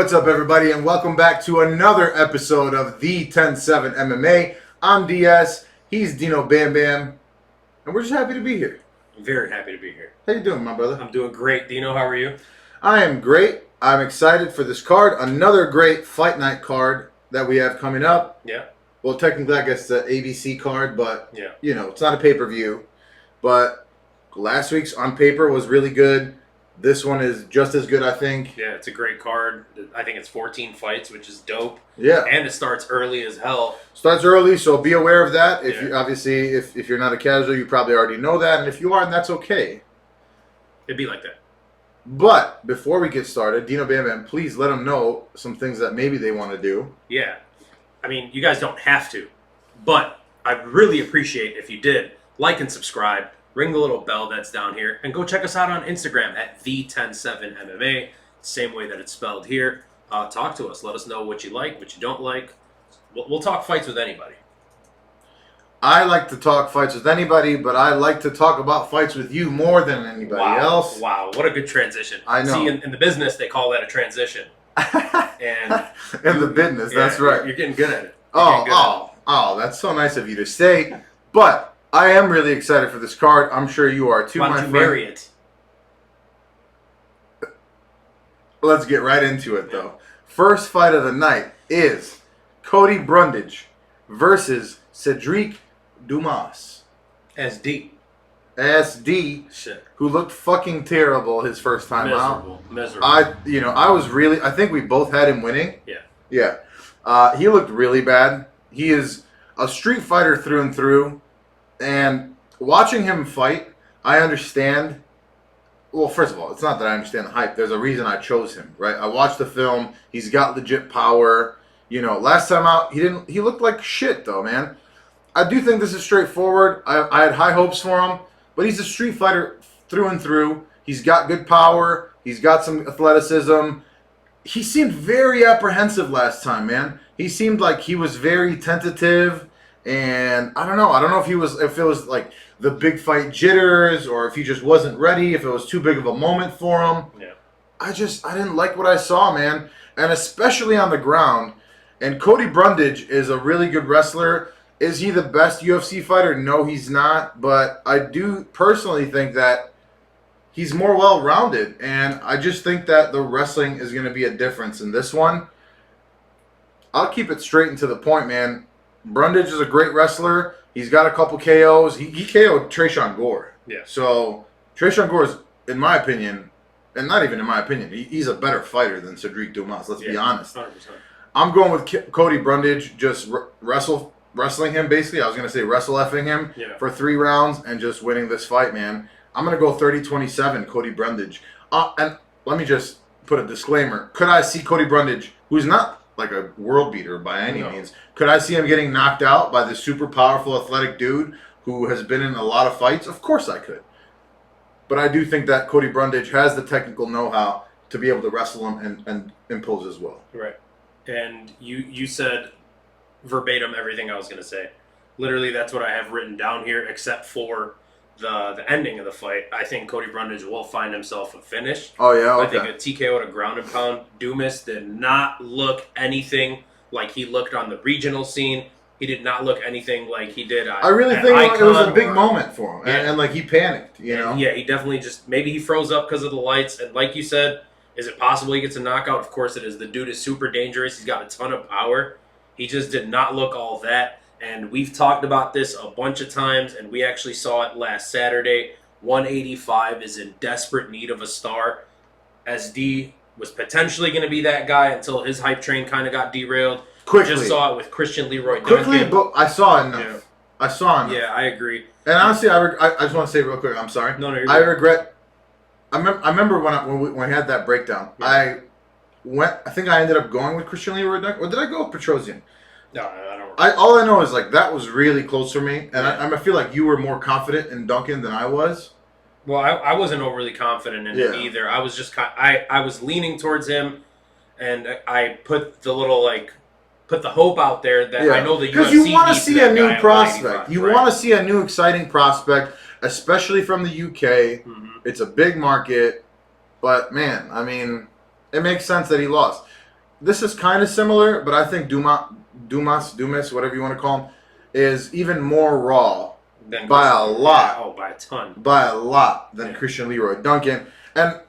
What's up, everybody, and welcome back to another episode of the 10-7 MMA. I'm DS, he's Dino Bam Bam, and we're just happy to be here. Very happy to be here. How you doing, my brother? I'm doing great. Dino, how are you? I am great. I'm excited for this card. Another great fight night card that we have coming up. Yeah. Well, technically, I guess it's an ABC card, but, yeah, you know, it's not a pay-per-view. But last week's on paper was really good. This one is just as good, I think. Yeah, it's a great card. I think it's 14 fights, which is dope. Yeah. And it starts early as hell. Starts early, so be aware of that. If Yeah. you obviously, if you're not a casual, you probably already know that. And if you are, then that's okay. It'd be like that. But before we get started, Dino Bam Bam, please let them know some things that maybe they want to do. Yeah. I mean, you guys don't have to. But I'd really appreciate if you did like and subscribe. Ring the little bell that's down here. And go check us out on Instagram at the107MMA. Same way that it's spelled here. Talk to us. Let us know what you like, what you don't like. We'll talk fights with anybody. I like to talk fights with anybody, but I like to talk about fights with you more than anybody else. Wow, what a good transition. I know. See, in the business, they call that a transition. And in the business, that's right. You're getting good at it. That's so nice of you to say. But I am really excited for this card. I'm sure you are too, my friend. Marry it. Let's get right into it, though. First fight of the night is Cody Brundage versus Cedric Dumas. SD. SD, who looked fucking terrible his first time out. Miserable. I think we both had him winning. Yeah. He looked really bad. He is a street fighter through and through. And watching him fight, I understand. Well, first of all, it's not that I understand the hype. There's a reason I chose him, right? I watched the film. He's got legit power. You know, last time out, he looked like shit, though, man. I do think this is straightforward. I had high hopes for him. But he's a street fighter through and through. He's got good power. He's got some athleticism. He seemed very apprehensive last time, man. He seemed like he was very tentative. And I don't know. I don't know if it was like the big fight jitters or if he just wasn't ready, if it was too big of a moment for him. Yeah. I didn't like what I saw, man. And especially on the ground. And Cody Brundage is a really good wrestler. Is he the best UFC fighter? No, he's not. But I do personally think that he's more well-rounded. And I just think that the wrestling is going to be a difference in this one. I'll keep it straight and to the point, man. Brundage is a great wrestler. He's got a couple KOs. He KO'd Tresean Gore. Yeah. So Tresean Gore is, in my opinion, and not even in my opinion, he's a better fighter than Cedric Dumas. Let's be honest. 100%. I'm going with Cody Brundage. Just wrestling him, basically. I was going to say wrestle-effing him for 3 rounds and just winning this fight, man. I'm going to go 30-27, Cody Brundage. And let me just put a disclaimer. Could I see Cody Brundage, who's not like a world beater by any means, could I see him getting knocked out by this super powerful athletic dude who has been in a lot of fights? Of course I could. But I do think that Cody Brundage has the technical know-how to be able to wrestle him and impose as well. Right. And you said verbatim everything I was going to say. Literally, that's what I have written down here, except for the ending of the fight. I think Cody Brundage will find himself a finish. Oh, yeah? Okay. I think a TKO at a ground and pound. Dumas did not look anything like he looked on the regional scene. He did not look anything like he did I really think it was a big moment for him. And like, he panicked, you know? Yeah, he definitely maybe he froze up because of the lights. And like you said, is it possible he gets a knockout? Of course it is. The dude is super dangerous. He's got a ton of power. He just did not look all that. And we've talked about this a bunch of times, and we actually saw it last Saturday. 185 is in desperate need of a star. SD was potentially going to be that guy until his hype train kind of got derailed. Quickly. Just saw it with Christian Leroy Quickly, Duncan. but I saw enough. Yeah. I saw enough. Yeah, I agree. And honestly, I just want to say real quick, I'm sorry. No, you're I good. regret. I remember when we had that breakdown. Yeah. I think I ended up going with Christian Leroy Duncan, or did I go with Petrosian? No, I don't. All I know is like that was really close for me, and I feel like you were more confident in Duncan than I was. Well, I wasn't overly confident in him either. I was just I was leaning towards him, and I put the little put the hope out there that I know the UFC because you want to see a new prospect. You want to see a new exciting prospect, especially from the UK. Mm-hmm. It's a big market, but man, I mean, it makes sense that he lost. this is kind of similar, but I think Dumas, whatever you want to call him, is even more raw by a lot. Oh, by a ton. By a lot than Christian Leroy Duncan. And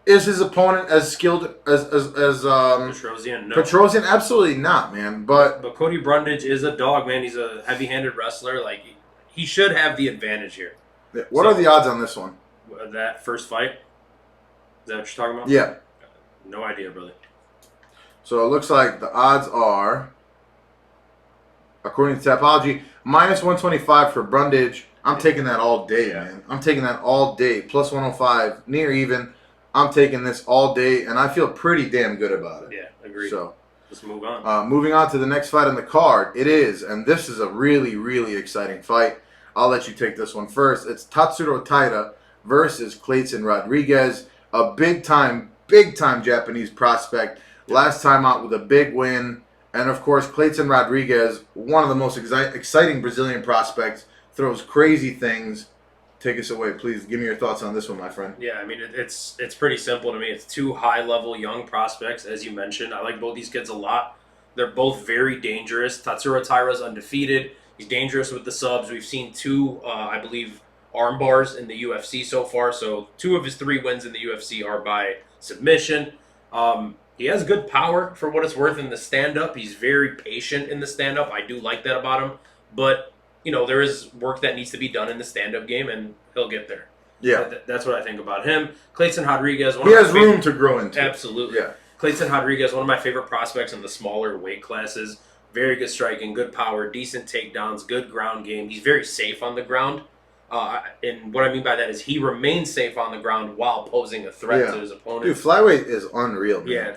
is his opponent as skilled as Petrosian? No. Petrosian? Absolutely not, man. But Cody Brundage is a dog, man. He's a heavy-handed wrestler. Like, he should have the advantage here. What are the odds on this one? That first fight? Is that what you're talking about? Yeah. No idea, brother. So it looks like the odds are, according to Tapology, minus 125 for Brundage. I'm taking that all day, man. I'm taking that all day. Plus 105, near even. I'm taking this all day, and I feel pretty damn good about it. Yeah, agreed. So let's move on. Moving on to the next fight on the card. It is, and this is a really, really exciting fight. I'll let you take this one first. It's Tatsuro Taira versus Clayton Rodriguez, a big-time Japanese prospect. Last time out with a big win. And, of course, Clayton Rodriguez, one of the most exciting Brazilian prospects, throws crazy things. Take us away, please. Give me your thoughts on this one, my friend. Yeah, I mean, it's pretty simple to me. It's two high-level young prospects, as you mentioned. I like both these kids a lot. They're both very dangerous. Tatsuro Taira's undefeated. He's dangerous with the subs. We've seen two, I believe, arm bars in the UFC so far. So 2 of his 3 wins in the UFC are by submission. He has good power for what it's worth in the stand-up. He's very patient in the stand-up. I do like that about him. But, you know, there is work that needs to be done in the stand-up game, and he'll get there. Yeah. That's what I think about him. Clayton Rodriguez. He has room to grow into. Absolutely. Yeah. Clayton Rodriguez, one of my favorite prospects in the smaller weight classes. Very good striking, good power, decent takedowns, good ground game. He's very safe on the ground. And what I mean by that is he remains safe on the ground while posing a threat to his opponent. Dude, flyweight is unreal, man. Yeah,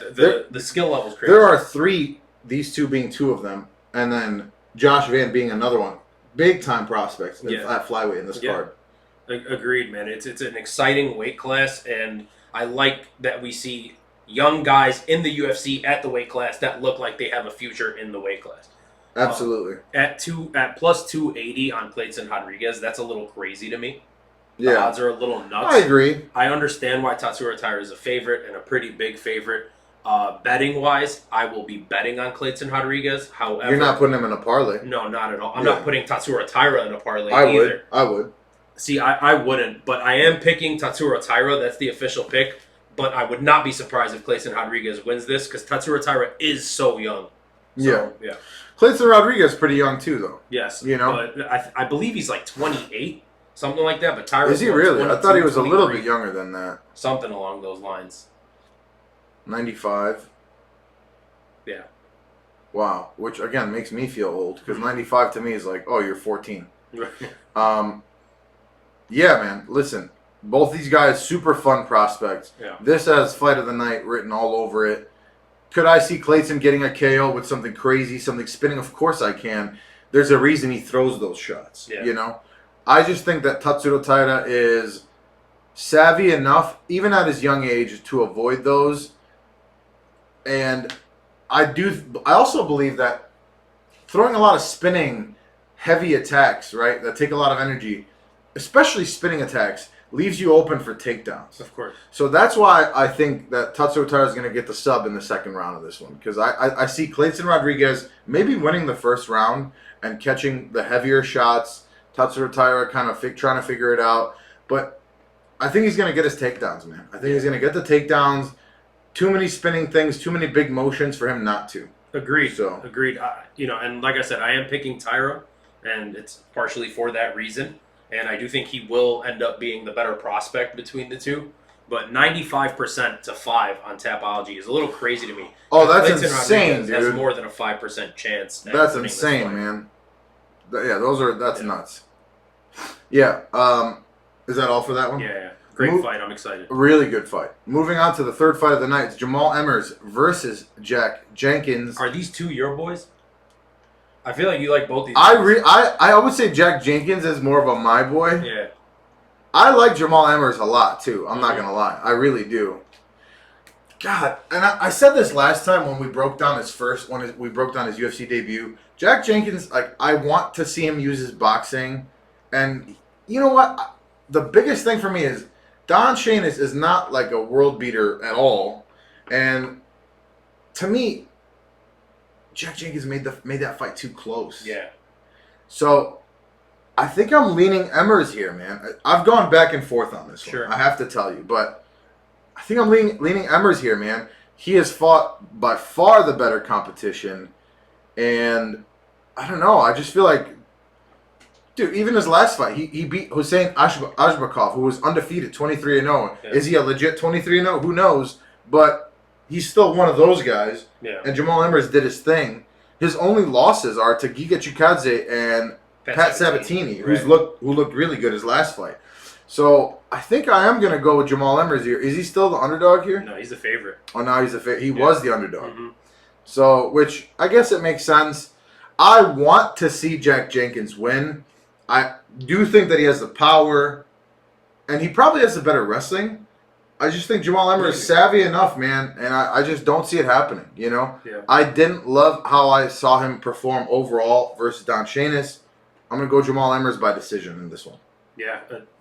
the skill level's crazy. There are 3, these 2 being 2 of them, and then Josh Van being another one. Big-time prospects at flyweight in this card. Agreed, man. It's an exciting weight class, and I like that we see young guys in the UFC at the weight class that look like they have a future in the weight class. Absolutely. At plus 280 on Clayton Rodriguez, that's a little crazy to me. The Yeah. odds are a little nuts. I agree. I understand why Tatsuro Taira is a favorite and a pretty big favorite. Betting wise, I will be betting on Clayton Rodriguez. However, you're not putting him in a parlay. No, not at all. I'm not putting Tatsuro Taira in a parlay either. I would. See, I wouldn't, but I am picking Tatsuro Taira. That's the official pick. But I would not be surprised if Clayton Rodriguez wins this because Tatsuro Taira is so young. So, yeah. Clayton Rodriguez is pretty young too, though. Yes. You know? But I believe he's like 28, something like that. But Taira is he really? I thought he was a little bit younger than that. Something along those lines. 95. Yeah. Wow. Which, again, makes me feel old because 95 to me is like, oh, you're 14. Yeah, man. Listen. Both these guys, super fun prospects. Yeah. This has Fight of the Night written all over it. Could I see Clayton getting a KO with something crazy, something spinning? Of course I can. There's a reason he throws those shots, you know? I just think that Tatsuro Taira is savvy enough, even at his young age, to avoid those. And I also believe that throwing a lot of spinning, heavy attacks, right, that take a lot of energy, especially spinning attacks, leaves you open for takedowns. Of course. So that's why I think that Tatsuro Taira is going to get the sub in the second round of this one. Because I see Clayton Rodriguez maybe winning the first round and catching the heavier shots. Tatsuro Taira kind of trying to figure it out. But I think he's going to get his takedowns, man. I think he's going to get the takedowns. Too many spinning things, too many big motions for him not to. Agreed. Agreed. And like I said, I am picking Taira, and it's partially for that reason. And I do think he will end up being the better prospect between the two. But 95% to 5 on Tapology is a little crazy to me. Oh, that's Clayton insane, Rodriguez dude. has more than a 5% chance. That's insane, man. Yeah, that's nuts. Yeah. Is that all for that one? Yeah. Great fight. I'm excited. Really good fight. Moving on to the third fight of the night. It's Jamal Emmers versus Jack Jenkins. Are these two your boys? I feel like you like both these. I would say Jack Jenkins is more of a my boy. Yeah. I like Jamal Emmers a lot too. I'm not gonna lie, I really do. God, and I said this last time when we broke down his UFC debut. Jack Jenkins, like, I want to see him use his boxing, and you know what? The biggest thing for me is Don Shane is not like a world beater at all, and to me, Jack Jenkins made that fight too close. Yeah. So I think I'm leaning Emmers here, man. I've gone back and forth on this one. I have to tell you, but I think I'm leaning Emmers here, man. He has fought by far the better competition, and I don't know. I just feel like, dude, even his last fight, he beat Hussein Ashbakov, who was undefeated, 23-0. Yeah. Is he a legit 23-0? Who knows? But he's still one of those guys. Yeah. And Jamal Emmers did his thing. His only losses are to Giga Chikadze and Pat Sabatini, who looked really good his last fight. So I think I am going to go with Jamal Emmers here. Is he still the underdog here? No, he's the favorite. Oh, now he's the favorite. He was the underdog. Mm-hmm. So, which I guess it makes sense. I want to see Jack Jenkins win. I do think that he has the power, and he probably has the better wrestling. I just think Jamal Emmers is savvy enough, man, and I just don't see it happening, you know? Yeah. I didn't love how I saw him perform overall versus Don Shainis. I'm going to go Jamal Emmers by decision in this one. Yeah,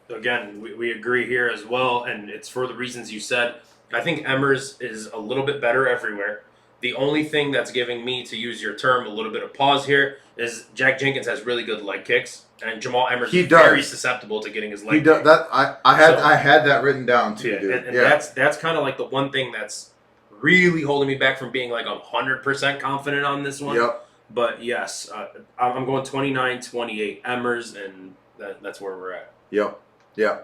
again, we agree here as well, and it's for the reasons you said. I think Emmers is a little bit better everywhere. The only thing that's giving me, to use your term, a little bit of pause here is Jack Jenkins has really good leg kicks, and Jamal Emmers is very susceptible to getting his leg kicked. I had that written down too, dude. And that's kind of like the one thing that's really holding me back from being like 100% confident on this one. Yep. But yes, I'm going 29-28 Emmers, and that's where we're at. Yep. Yeah.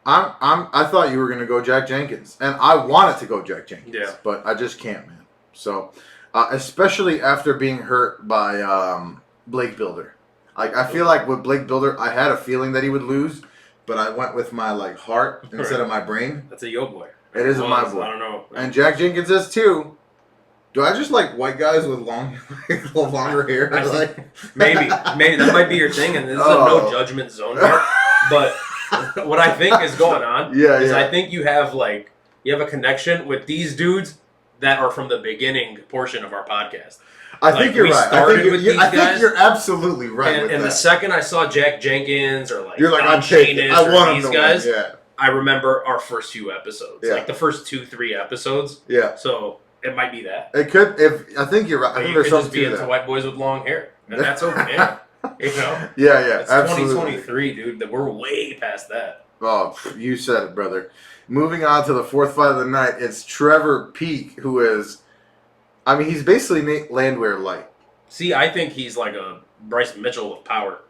I thought you were gonna go Jack Jenkins, and I wanted to go Jack Jenkins. Yeah. But I just can't, man. So, especially after being hurt by Blake Builder. Like, I feel like with Blake Builder, I had a feeling that he would lose, but I went with my heart instead of my brain. That's a yo boy. It is a my boy. I don't know. And Jack Jenkins is too. Do I just like white guys with longer hair? Maybe that might be your thing, and this is a no judgment zone here. But what I think is going on is I think you have a connection with these dudes that are from the beginning portion of our podcast. I think you're right. I think you're absolutely right. And the second I saw Jack Jenkins or you're like, I'm taking. I want these guys. Yeah. I remember our first few episodes, like the first 2-3 episodes. Yeah. So it might be that. It could. I think you're right. I think there's something to that. Into white boys with long hair, and that's okay. You know. Yeah. It's absolutely. 2023, dude. That we're way past that. Oh, you said it, brother. Moving on to the fourth fight of the night, it's Trevor Peek, who is, he's basically Nate Landwehr light. See, I think he's like a Bryce Mitchell with power.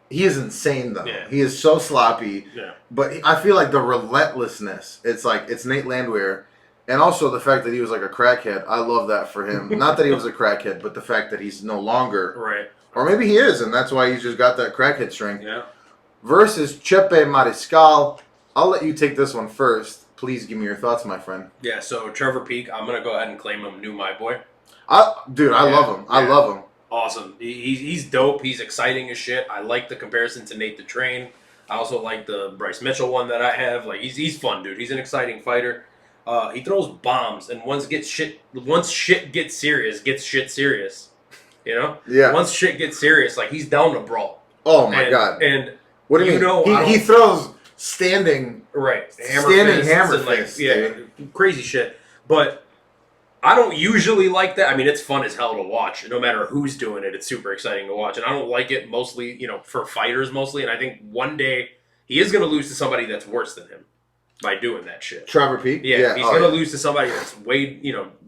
He is insane, though. Yeah. He is so sloppy. Yeah. But I feel like the relentlessness, it's Nate Landwehr. And also the fact that he was like a crackhead. I love that for him. Not that he was a crackhead, but the fact that he's no longer. Right. Or maybe he is, and that's why he's just got that crackhead strength. Yeah. Versus Chepe Mariscal. I'll let you take this one first. Please give me your thoughts, my friend. Yeah, so Trevor Peek, I'm going to go ahead and claim him new my boy. I love him. I love him. Awesome. He's dope. He's exciting as shit. I like the comparison to Nate the Train. I also like the Bryce Mitchell one that I have. He's fun, dude. He's an exciting fighter. He throws bombs, and once shit gets serious. You know? Yeah. Once shit gets serious, he's down to brawl. Oh my god. And what do you mean? He throws standing hammer fists, crazy shit. But I don't usually like that. It's fun as hell to watch. No matter who's doing it, it's super exciting to watch. And I don't like it mostly, for fighters mostly. And I think one day he is going to lose to somebody that's worse than him by doing that shit. Trevor Peek? Yeah, he's going to lose to somebody that's way,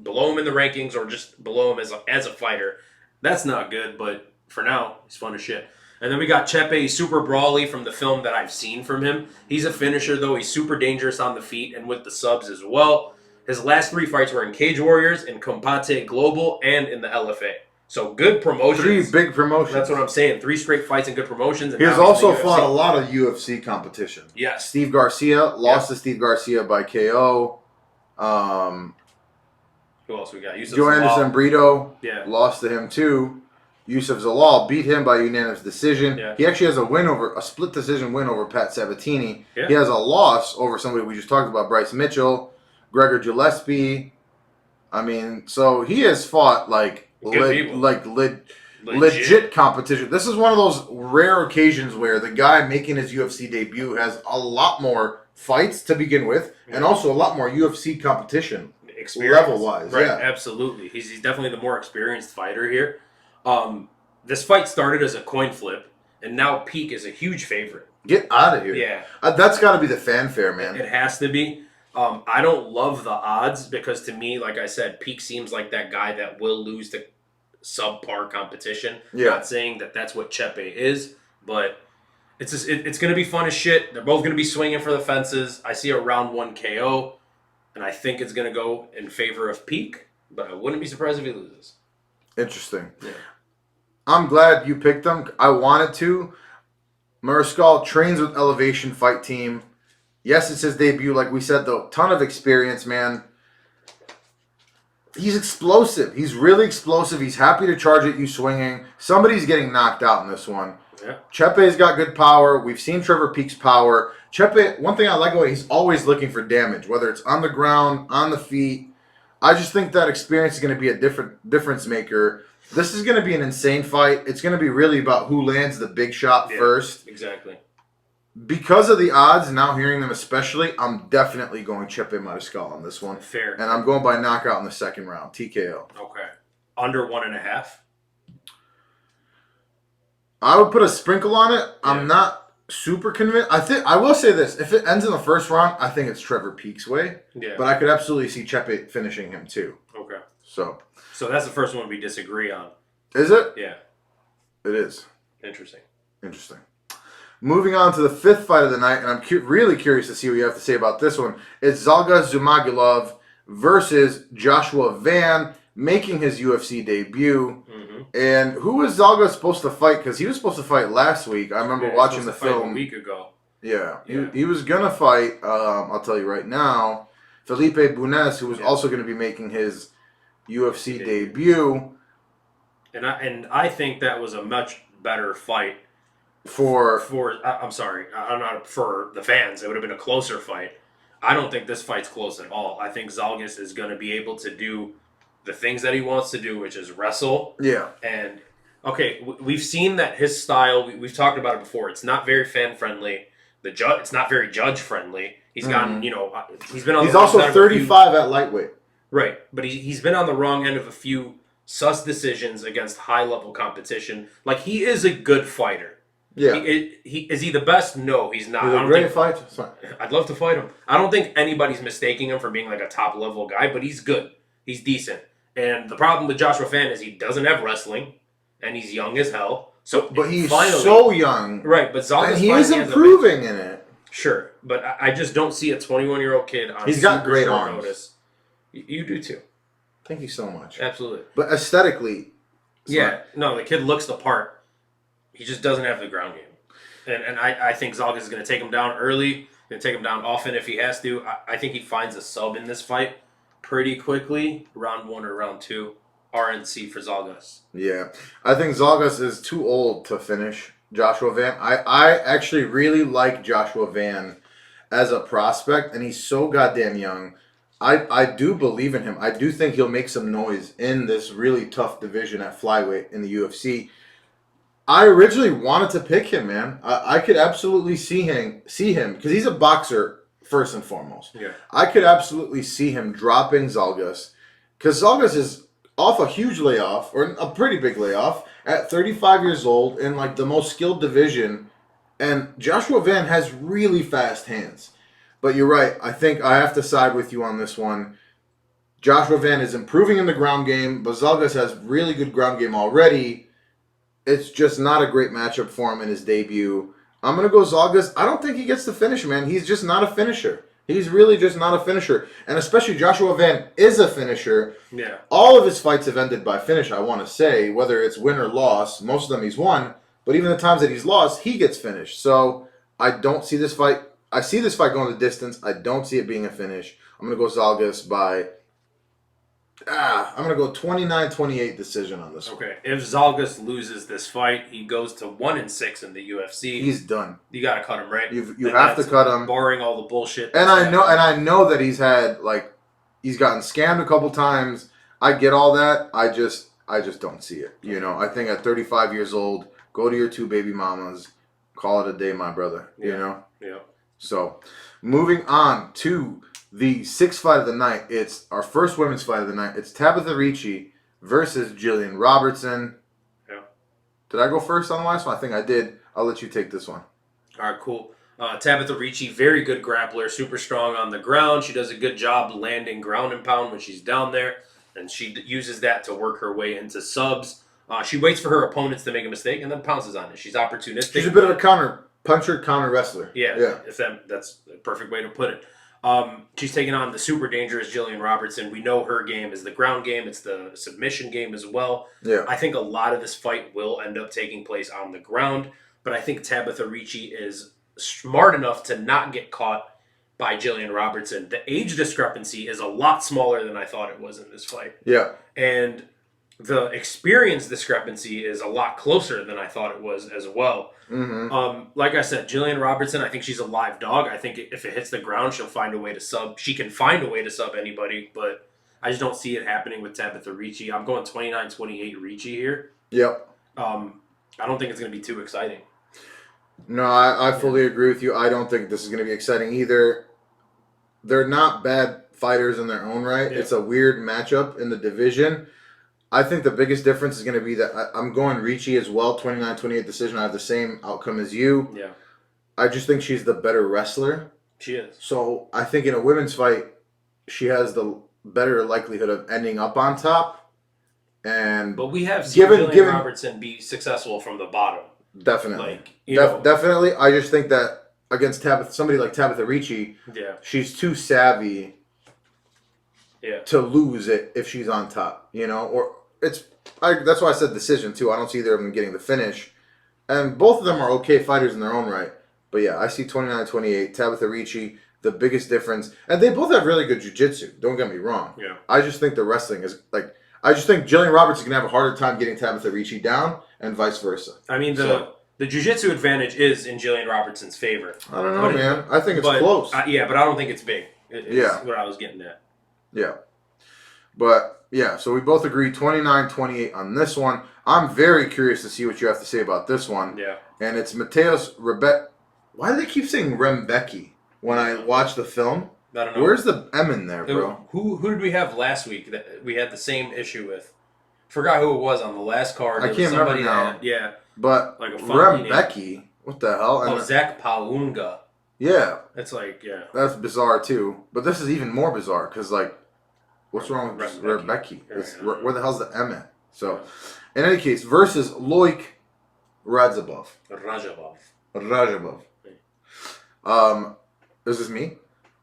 below him in the rankings or just below him as a fighter. That's not good, but for now, he's fun as shit. And then we got Chepe Super Brawly from the film that I've seen from him. He's a finisher, though. He's super dangerous on the feet and with the subs as well. His last 3 fights were in Cage Warriors, in Combate Global, and in the LFA. So good promotions. 3 big promotions. That's what I'm saying. 3 straight fights and good promotions. And he has also fought a lot of UFC competition. Yes. Steve Garcia lost to Steve Garcia by KO. Who else we got? Joe Anderson Brito lost to him too. Yusuf Zalal beat him by unanimous decision. Yeah. He actually has a split decision win over Pat Sabatini. Yeah. He has a loss over somebody we just talked about, Bryce Mitchell, Gregor Gillespie. So he has fought legit competition. This is one of those rare occasions where the guy making his UFC debut has a lot more fights to begin with, and also a lot more UFC competition experience. Level-wise, right? yeah. Absolutely. He's definitely the more experienced fighter here. This fight started as a coin flip, and now Peak is a huge favorite. Get out of here. Yeah. That's got to be the fanfare, man. It has to be. I don't love the odds because to me, like I said, Peak seems like that guy that will lose to subpar competition. Yeah. Not saying that that's what Chepe is, but it's going to be fun as shit. They're both going to be swinging for the fences. I see a round 1 KO, and I think it's going to go in favor of Peak, but I wouldn't be surprised if he loses. Interesting. Yeah. I'm glad you picked him. I wanted to. Mariscal trains with Elevation Fight Team. Yes, it's his debut. Like we said, though, ton of experience, man. He's explosive. He's really explosive. He's happy to charge at you swinging. Somebody's getting knocked out in this one. Yeah. Chepe's got good power. We've seen Trevor Peak's power. Chepe, one thing I like about it, he's always looking for damage, whether it's on the ground, on the feet. I just think that experience is going to be a difference maker. This is going to be an insane fight. It's going to be really about who lands the big shot first. Exactly. Because of the odds, now hearing them especially, I'm definitely going Chepe Mariscal on this one. Fair. And I'm going by knockout in the second round, TKO. Okay. Under 1.5? I would put a sprinkle on it. Yeah. I'm not super convinced. I will say this. If it ends in the first round, I think it's Trevor Peak's way. Yeah. But I could absolutely see Chepe finishing him too. Okay. So that's the first one we disagree on. Is it? Yeah. It is. Interesting. Moving on to the fifth fight of the night, and I'm really curious to see what you have to say about this one. It's Zhalgas Zhumagulov versus Joshua Van, making his UFC debut. Mm-hmm. And who was Zhalgas supposed to fight? Because he was supposed to fight last week. I remember watching the film a week ago. Yeah. He was going to fight, I'll tell you right now, Felipe Bunes, who was also going to be making his UFC debut. And I think that was a much better fight for I'm sorry, I'm not for the fans. It would have been a closer fight. I don't think this fight's close at all. I think Zhalgas is going to be able to do the things that he wants to do, which is wrestle. Yeah. And okay, we've seen that his style. We've talked about it before. It's not very fan friendly. It's not very judge friendly. He's gotten, he's been on. He's also 35 at lightweight. Right, but he's been on the wrong end of a few sus decisions against high level competition. Like, he is a good fighter. Yeah. Is he the best? No, he's not. He's a great fighter. I'd love to fight him. I don't think anybody's mistaking him for being like a top level guy, but he's good. He's decent. And the problem with Joshua Fan is he doesn't have wrestling, and he's young as hell. But he's so young. Right, but Zhalgas and he is improving in it. Sure, but I just don't see a 21-year-old kid on He's got great arms. Notice. You do too. Thank you so much. Absolutely. But aesthetically, the kid looks the part. He just doesn't have the ground game. And I think Zhalgas is going to take him down early, going to take him down often if he has to. I think he finds a sub in this fight pretty quickly, round 1 or round 2. RNC for Zhalgas. Yeah. I think Zhalgas is too old to finish Joshua Van. I actually really like Joshua Van as a prospect, and he's so goddamn young. I do believe in him. I do think he'll make some noise in this really tough division at flyweight in the UFC. I originally wanted to pick him, man. I could absolutely see him because he's a boxer first and foremost. Yeah. I could absolutely see him dropping Zhalgas because Zhalgas is off a huge layoff, or a pretty big layoff, at 35 years old in like the most skilled division, and Joshua Van has really fast hands. But you're right. I think I have to side with you on this one. Joshua Van is improving in the ground game, but Zhalgas has really good ground game already. It's just not a great matchup for him in his debut. I'm going to go Zhalgas. I don't think he gets the finish, man. He's just not a finisher. He's really just not a finisher. And especially Joshua Van is a finisher. Yeah. All of his fights have ended by finish, I want to say, whether it's win or loss. Most of them he's won. But even the times that he's lost, he gets finished. So I don't see this fight. I see this fight going the distance. I don't see it being a finish. I'm going to go Zhalgas by... I'm going to go 29-28 decision on this one. Okay. If Zhalgas loses this fight, he goes to 1-6 in the UFC. He's done. You got to cut him, right? You have to cut him. Barring all the bullshit. And I know that he's had, like, he's gotten scammed a couple times. I get all that. I just don't see it. You know, I think at 35 years old, go to your 2 baby mamas, call it a day, my brother. Yeah. You know? Yeah. So, moving on to the sixth fight of the night. It's our first women's fight of the night. It's Tabatha Ricci versus Gillian Robertson. Yeah. Did I go first on the last one? I think I did. I'll let you take this one. All right, cool. Tabatha Ricci, very good grappler, super strong on the ground. She does a good job landing ground and pound when she's down there, and she uses that to work her way into subs. She waits for her opponents to make a mistake and then pounces on it. She's opportunistic. She's a bit of a counter puncher, counter wrestler. Yeah. If that's the perfect way to put it. She's taking on the super dangerous Gillian Robertson. We know her game is the ground game. It's the submission game as well. Yeah. I think a lot of this fight will end up taking place on the ground, but I think Tabatha Ricci is smart enough to not get caught by Gillian Robertson. The age discrepancy is a lot smaller than I thought it was in this fight. Yeah. And the experience discrepancy is a lot closer than I thought it was as well. Mm-hmm. Like I said, Gillian Robertson, I think she's a live dog. I think if it hits the ground, she'll find a way to sub. She can find a way to sub anybody, but I just don't see it happening with Tabatha Ricci. I'm going 29-28 Ricci here. Yep. I don't think it's going to be too exciting. No, I fully agree with you. I don't think this is going to be exciting either. They're not bad fighters in their own right. Yeah. It's a weird matchup in the division. I think the biggest difference is going to be that I'm going Ricci as well, 29-28 decision. I have the same outcome as you. Yeah. I just think she's the better wrestler. She is. So I think in a women's fight, she has the better likelihood of ending up on top. But we have seen Gillian Robertson be successful from the bottom. Definitely. Definitely. I just think that against somebody like Tabatha Ricci, she's too savvy to lose it if she's on top. Or that's why I said decision too. I don't see either of them getting the finish. And both of them are okay fighters in their own right. But yeah, I see 29-28. Tabatha Ricci, the biggest difference. And they both have really good jiu-jitsu. Don't get me wrong. Yeah. I just think the wrestling is I just think Gillian Robertson can have a harder time getting Tabatha Ricci down, and vice versa. I mean, the jiu-jitsu advantage is in Gillian Robertson's favor. I don't know, man. I think it's close. But I don't think it's big. It's what I was getting at. Yeah. But, yeah, so we both agree 29-28 on this one. I'm very curious to see what you have to say about this one. Yeah. And it's Mateusz Rebecki. Why do they keep saying Rebecki when I watch the film? I don't know. Where's the M in there, bro? Who did we have last week that we had the same issue with? Forgot who it was on the last card. I can't remember now. But like a Rebecki, what the hell? Zach Palunga. Yeah. It's that's bizarre too. But this is even more bizarre because what's wrong with Rebecki? Where the hell's the M at? So, in any case, versus Loik Radzhabov. Radzhabov. Is this me?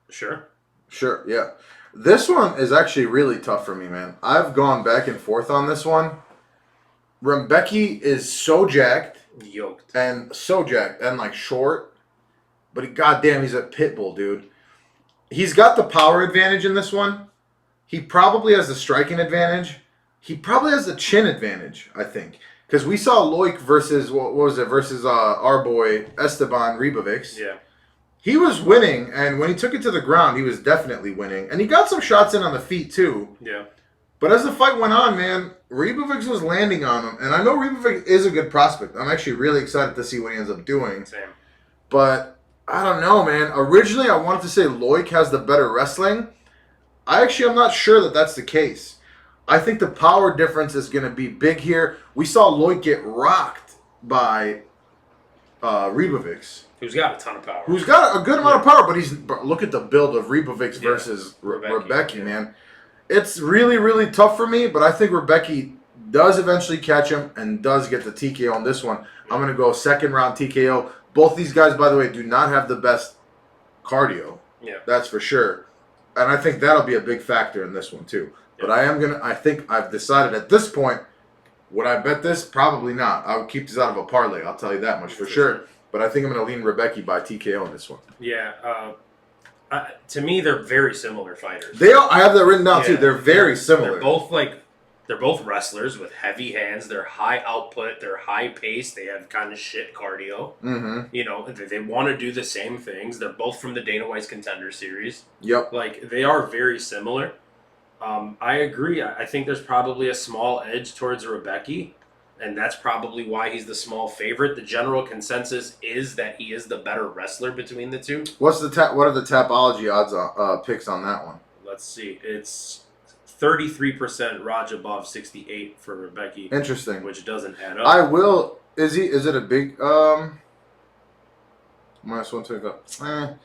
Sure, yeah. This one is actually really tough for me, man. I've gone back and forth on this one. Rebecki is so jacked. Yoked. And so jacked and short. But goddamn, he's a pit bull, dude. He's got the power advantage in this one. He probably has the striking advantage. He probably has the chin advantage, I think. Because we saw Loik versus, versus our boy Esteban Ribas. Yeah. He was winning, and when he took it to the ground, he was definitely winning. And he got some shots in on the feet, too. Yeah. But as the fight went on, man, Ribas was landing on him. And I know Ribas is a good prospect. I'm actually really excited to see what he ends up doing. Same. But I don't know, man. Originally, I wanted to say Loik has the better wrestling. I'm not sure that that's the case. I think the power difference is going to be big here. We saw Loik get rocked by Ribas. Who's got a ton of power. Who's got a good amount of power, but look at the build of Ribas versus Rebecki, man. It's really, really tough for me, but I think Rebecki does eventually catch him and does get the TKO on this one. I'm going to go second round TKO. Both these guys, by the way, do not have the best cardio. Yeah. That's for sure. And I think that'll be a big factor in this one, too. But I think I've decided at this point, would I bet this? Probably not. I would keep this out of a parlay. I'll tell you that much for sure. But I think I'm going to lean Rebecki by TKO on this one. Yeah. To me, they're very similar fighters. I have that written down too. They're very similar. They're both wrestlers with heavy hands. They're high output. They're high pace. They have kind of shit cardio. Mm-hmm. They want to do the same things. They're both from the Dana White's Contender Series. Yep. They are very similar. I agree. I think there's probably a small edge towards Rebecki. and that's probably why he's the small favorite. The general consensus is that he is the better wrestler between the two. What are the Tapology odds picks on that one? Let's see. It's 33% Radzhabov, 68 for Rebecki. Interesting. Which doesn't add up. Is it a big minus 125?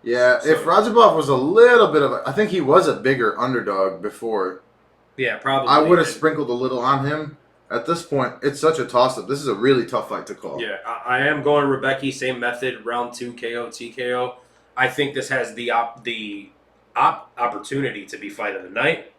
Yeah, so, if Radzhabov was a little bit of I think he was a bigger underdog before. Yeah, probably. I would have sprinkled a little on him. At this point, it's such a toss-up. This is a really tough fight to call. Yeah, I am going Rebecki, same method, round 2 KO, TKO. I think this has the opportunity to be fight of the night.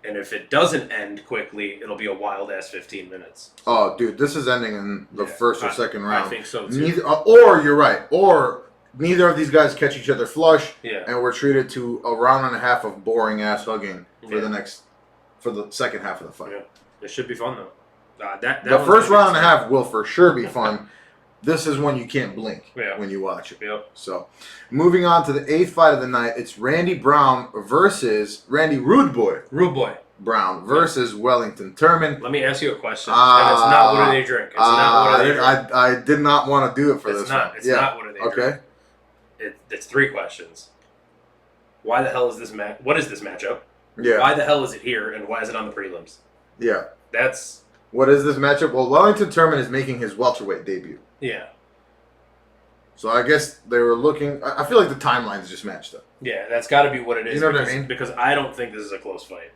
And if it doesn't end quickly, it'll be a wild-ass 15 minutes. Oh, dude, this is ending in the first or second round. I think so, too. Or you're right. Or neither of these guys catch each other flush, and we're treated to a round and a half of boring-ass hugging for the second half of the fight. Yeah. It should be fun, though. The first round and a half will for sure be fun. This is when you can't blink when you watch it. Yep. So, moving on to the 8th fight of the night, it's Randy Brown versus Randy Rude Boy Brown versus Wellington Turman. Let me ask you a question. And it's not what do they drink. It's not what do they drink. I did not want to do it for this one. It's not what do they drink. It's 3 questions. Why the hell is this match? What is this matchup? Yeah. Why the hell is it here? And why is it on the prelims? Yeah. What is this matchup? Well, Wellington Turman is making his welterweight debut. Yeah. So I guess they were looking. I feel like the timelines just matched up. Yeah, that's got to be what it is. You know what I mean? Because I don't think this is a close fight.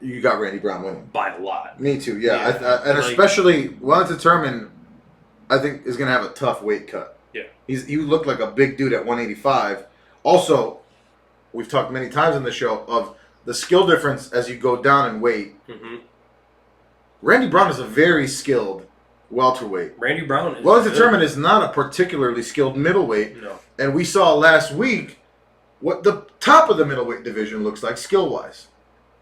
You got Randy Brown winning by a lot. Me too. Yeah, and especially Wellington Turman, I think is going to have a tough weight cut. Yeah. You look like a big dude at 185. Also, we've talked many times on the show of the skill difference as you go down in weight. Mm-hmm. Randy Brown is a very skilled welterweight. Randy Brown is Wellington Turman is not a particularly skilled middleweight. No. And we saw last week what the top of the middleweight division looks like skill-wise.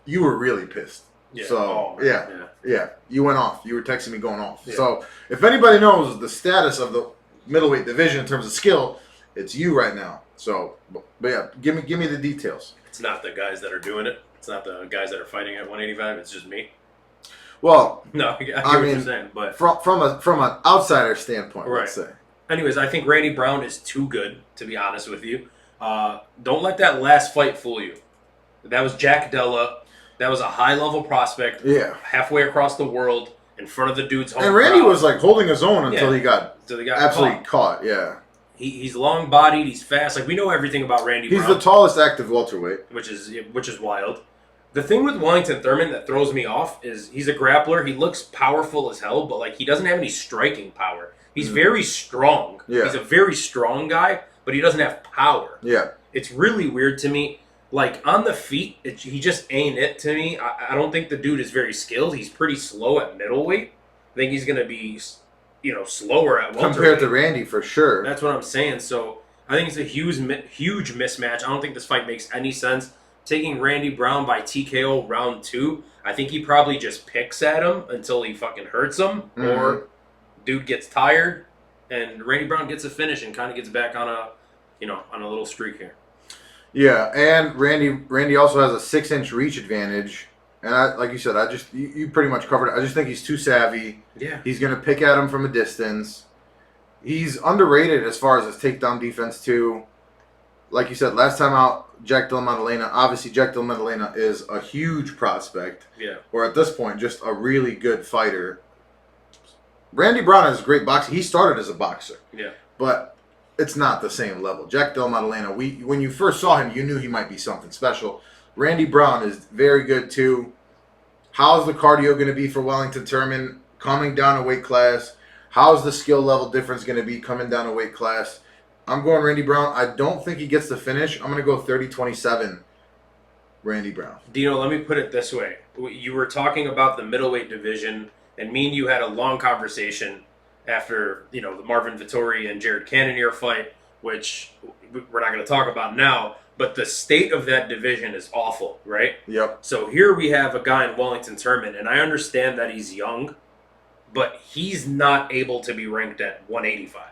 You were really pissed. Yeah. So, yeah. You went off. You were texting me going off. Yeah. So, if anybody knows the status of the middleweight division in terms of skill, it's you right now. So, but yeah, give me the details. It's not the guys that are doing it. It's not the guys that are fighting at 185. It's just me. Well, no, I get what you're saying, but from an outsider standpoint, right. Let's say. Anyways, I think Randy Brown is too good, to be honest with you. Don't let that last fight fool you. That was Jack Della. That was a high-level prospect. Yeah. Halfway across the world in front of the dude's home. And Randy was like holding his own until he got absolutely caught. Yeah. He's long-bodied. He's fast. Like, we know everything about Randy Brown. He's the tallest active welterweight. Which is wild. The thing with Wellington Turman that throws me off is he's a grappler. He looks powerful as hell, but like he doesn't have any striking power. He's very strong. Yeah. He's a very strong guy, but he doesn't have power. Yeah. It's really weird to me. Like, on the feet, he just ain't it to me. I don't think the dude is very skilled. He's pretty slow at middleweight. I think he's going to be, slower at welterweight. Compared to Randy, for sure. That's what I'm saying. So, I think it's a huge mismatch. I don't think this fight makes any sense. Taking Randy Brown by TKO round 2, I think he probably just picks at him until he fucking hurts him, or dude gets tired, and Randy Brown gets a finish and kind of gets back on a little streak here. Yeah, and Randy also has a 6-inch reach advantage, and like you said, you pretty much covered it. I just think he's too savvy. Yeah, he's gonna pick at him from a distance. He's underrated as far as his takedown defense too. Like you said, last time out, Jack Della Maddalena. Obviously, Jack Della Maddalena is a huge prospect. Yeah. Or at this point, just a really good fighter. Randy Brown is a great boxer. He started as a boxer. Yeah. But it's not the same level. Jack Della Maddalena, when you first saw him, you knew he might be something special. Randy Brown is very good too. How's the cardio going to be for Wellington Turman coming down a weight class? How's the skill level difference going to be coming down a weight class? I'm going Randy Brown. I don't think he gets the finish. I'm going to go 30-27 Randy Brown. Dino, let me put it this way. You were talking about the middleweight division, and me and you had a long conversation after, the Marvin Vettori and Jared Cannonier fight, which we're not going to talk about now, but the state of that division is awful, right? Yep. So here we have a guy in Wellington Turman, and I understand that he's young, but he's not able to be ranked at 185.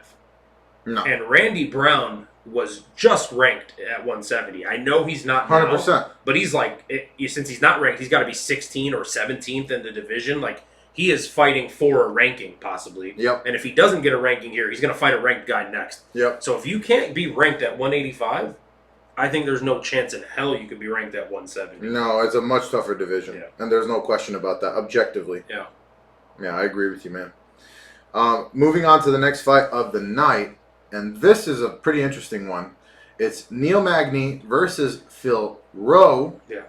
No. And Randy Brown was just ranked at 170. I know he's not 100%. But he's like, since he's not ranked, he's got to be 16 or 17th in the division. Like, he is fighting for a ranking, possibly. Yep. And if he doesn't get a ranking here, he's going to fight a ranked guy next. Yep. So if you can't be ranked at 185, I think there's no chance in hell you could be ranked at 170. No, it's a much tougher division. Yeah. And there's no question about that, objectively. Yeah. Yeah, I agree with you, man. Moving on to the next fight of the night, and this is a pretty interesting one. It's Neil Magny versus Phil Rowe. Yeah.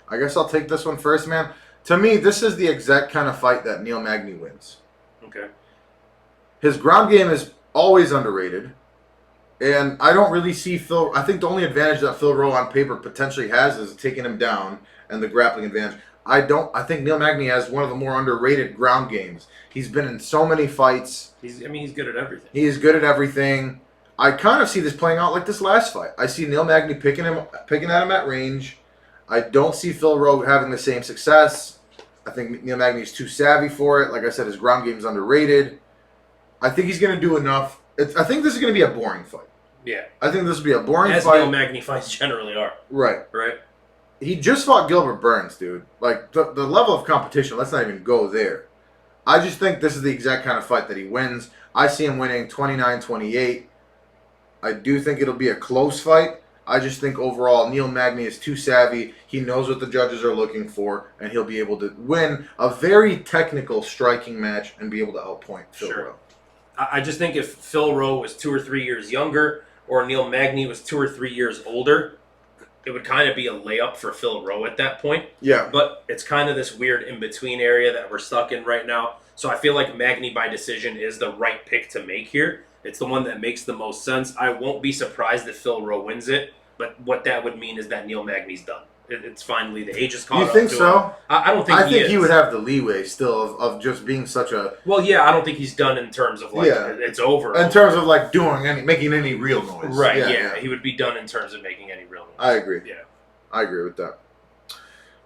I guess I'll take this one first, man. To me, this is the exact kind of fight that Neil Magny wins. Okay. His ground game is always underrated. And I don't really see Phil... I think the only advantage that Phil Rowe on paper potentially has is taking him down and the grappling advantage. I think Neil Magny has one of the more underrated ground games. He's been in so many fights. He's good at everything. He's good at everything. I kind of see this playing out like this last fight. I see Neil Magny picking at him at range. I don't see Phil Rowe having the same success. I think Neil Magny is too savvy for it. Like I said, his ground game is underrated. I think he's going to do enough. I think this is going to be a boring fight. Yeah. I think this will be a boring fight. As fight. Neil Magny fights generally are. Right. Right. He just fought Gilbert Burns, dude. Like, the level of competition, let's not even go there. I just think this is the exact kind of fight that he wins. I see him winning 29-28. I do think it'll be a close fight. I just think overall Neil Magny is too savvy. He knows what the judges are looking for, and he'll be able to win a very technical striking match and be able to outpoint Phil Rowe. I just think if Phil Rowe was 2 or 3 years younger or Neil Magny was 2 or 3 years older, it would kind of be a layup for Phil Rowe at that point. Yeah. But it's kind of this weird in-between area that we're stuck in right now. So I feel like Magny by decision is the right pick to make here. It's the one that makes the most sense. I won't be surprised if Phil Rowe wins it, but what that would mean is that Neil Magny's done. It's finally, the age is caught up to him. You think so? I don't think he is. He would have the leeway still of just being such a... Well, yeah, I don't think he's done in terms of, like, it's over. In terms of, like, making any real noise. Right, yeah. He would be done in terms of making any real noise. I agree. Yeah. I agree with that.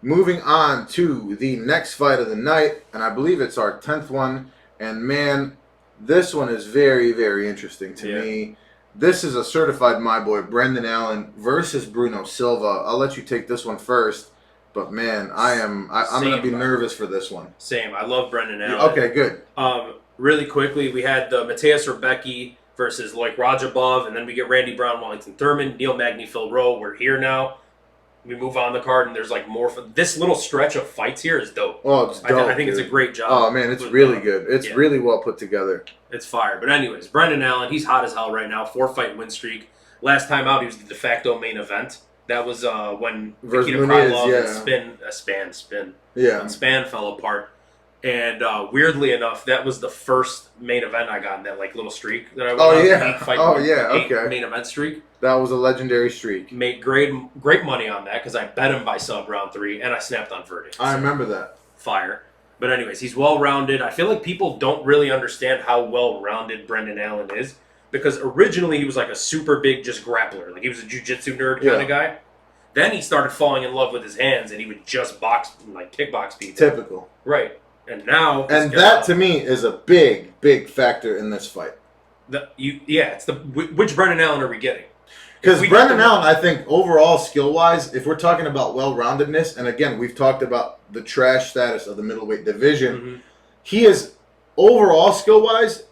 Moving on to the next fight of the night, and I believe it's our 10th one. And, man, this one is very, very interesting to me. This is a certified my boy, Brendan Allen versus Bruno Silva. I'll let you take this one first. But, man, I'm going to be nervous for this one. Same. I love Brendan Allen. Okay, good. Really quickly, we had the Mateusz Rebecki versus Loik Radzhabov, and then we get Randy Brown, Wellington Turman, Neil Magny, Phil Rowe. We're here now. We move on the card, and there's like more. This little stretch of fights here is dope. Oh, it's dope. I think it's a great job. Oh, man, it's really good. It's really well put together. It's fire. But anyways, Brendan Allen, he's hot as hell right now. 4-fight win streak. Last time out, he was the de facto main event. That was when Nikita Krylov and Span fell apart. And weirdly enough, that was the first main event I got in that like little streak that I went on. Eight main event streak. That was a legendary streak. Made great money on that because I bet him by sub round 3 and I snapped on verdict. I remember that. Fire. But anyways, he's well-rounded. I feel like people don't really understand how well-rounded Brendan Allen is because originally he was like a super big just grappler. Like he was a jiu-jitsu nerd kind of guy. Then he started falling in love with his hands and he would just kickbox people. Typical. Right. And now... And that, to me, is a big, big factor in this fight. Which Brendan Allen are we getting? Because Brendan Allen, I think, overall, skill-wise, if we're talking about well-roundedness, and again, we've talked about the trash status of the middleweight division, he is, overall skill-wise,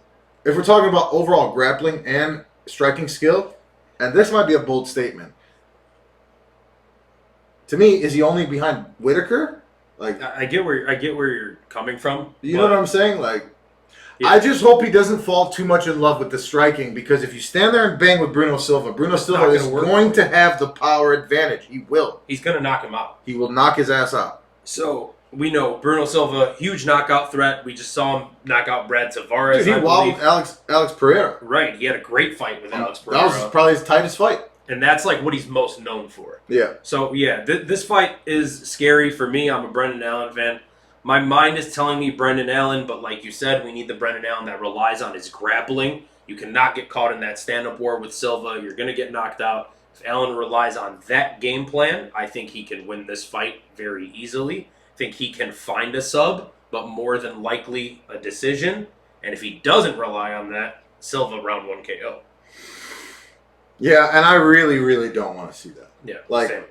if we're talking about overall grappling and striking skill, and this might be a bold statement, to me, is he only behind Whitaker? Like, I get where you're coming from. You know what I'm saying? Like, I just hope he doesn't fall too much in love with the striking because if you stand there and bang with Bruno Silva is going to have the power advantage. He will. He's going to knock him out. He will knock his ass out. So, we know Bruno Silva, huge knockout threat. We just saw him knock out Brad Tavares. Dude, he wobbled Alex Pereira. Right. He had a great fight with Alex Pereira. That was probably his tightest fight. And that's like what he's most known for. Yeah. So, this fight is scary for me. I'm a Brendan Allen fan. My mind is telling me Brendan Allen, but like you said, we need the Brendan Allen that relies on his grappling. You cannot get caught in that stand-up war with Silva. You're going to get knocked out. If Allen relies on that game plan, I think he can win this fight very easily. I think he can find a sub, but more than likely a decision. And if he doesn't rely on that, Silva round 1 KO. Yeah, and I really, really don't want to see that. Yeah, like, same.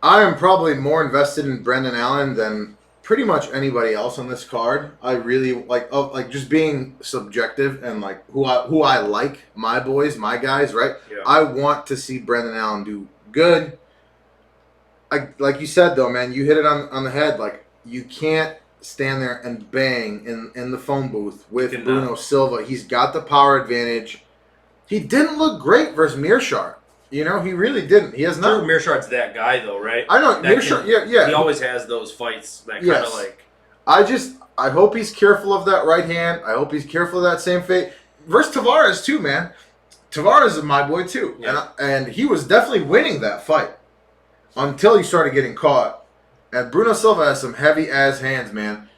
I am probably more invested in Brendan Allen than pretty much anybody else on this card. I really like just being subjective and like who I like, my boys, my guys, right? Yeah. I want to see Brendan Allen do good. Like you said though, man, you hit it on the head. Like you can't stand there and bang in the phone booth with Bruno Silva. He's got the power advantage. He didn't look great versus Mearshart. You know, he really didn't. He has not. Mearshart's that guy, though, right? I know. Mearshart, yeah. He always has those fights that kind of like... I hope he's careful of that right hand. I hope he's careful of that same fate. Versus Tavares, too, man. Tavares is my boy, too. Yeah. And he was definitely winning that fight until he started getting caught. And Bruno Silva has some heavy-ass hands, man.